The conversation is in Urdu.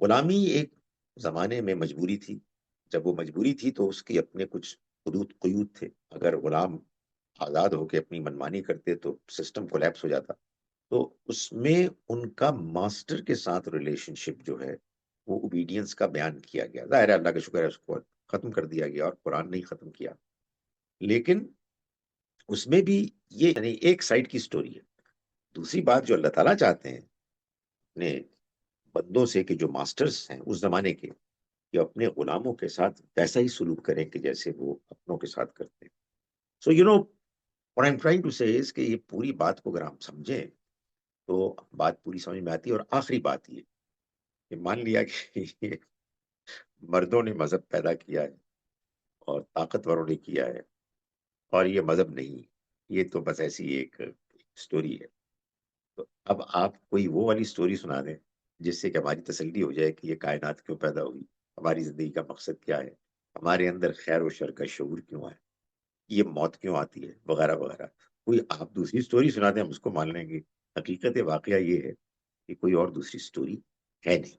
غلامی ایک زمانے میں مجبوری تھی، جب وہ مجبوری تھی تو اس کے اپنے کچھ حدود قیود تھے، اگر غلام آزاد ہو کے اپنی منمانی کرتے تو سسٹم کولیپس ہو جاتا۔ تو اس میں ان کا ماسٹر کے ساتھ ریلیشن شپ جو ہے وہ اوبیڈینس کا بیان کیا گیا، ظاہر ہے اللہ کا شکر ہے اس کو ختم کر دیا گیا اور قرآن نے ہی ختم کیا، لیکن اس میں بھی یہ یعنی ایک سائڈ کی سٹوری ہے۔ دوسری بات جو اللہ تعالیٰ چاہتے ہیں اپنے بندوں سے کہ جو ماسٹرز ہیں اس زمانے کے، کہ اپنے غلاموں کے ساتھ ویسا ہی سلوک کریں کہ جیسے وہ اپنوں کے ساتھ کرتے ہیں۔ So you know what I'm trying to say is کہ یہ پوری بات کو اگر ہم سمجھیں تو بات پوری سمجھ میں آتی ہے۔ اور آخری بات یہ کہ مان لیا کہ یہ مردوں نے مذہب پیدا کیا ہے اور طاقتوروں نے کیا ہے اور یہ مذہب نہیں، یہ تو بس ایسی ایک سٹوری ہے۔ تو اب آپ کوئی وہ والی سٹوری سنا دیں جس سے کہ ہماری تسلی ہو جائے کہ یہ کائنات کیوں پیدا ہوئی، ہماری زندگی کا مقصد کیا ہے، ہمارے اندر خیر و شر کا شعور کیوں ہے، یہ موت کیوں آتی ہے، وغیرہ وغیرہ۔ کوئی آپ دوسری سٹوری سنا دیں ہم اس کو مان لیں گے۔ حقیقت واقعہ یہ ہے کہ کوئی اور دوسری سٹوری ہے نہیں۔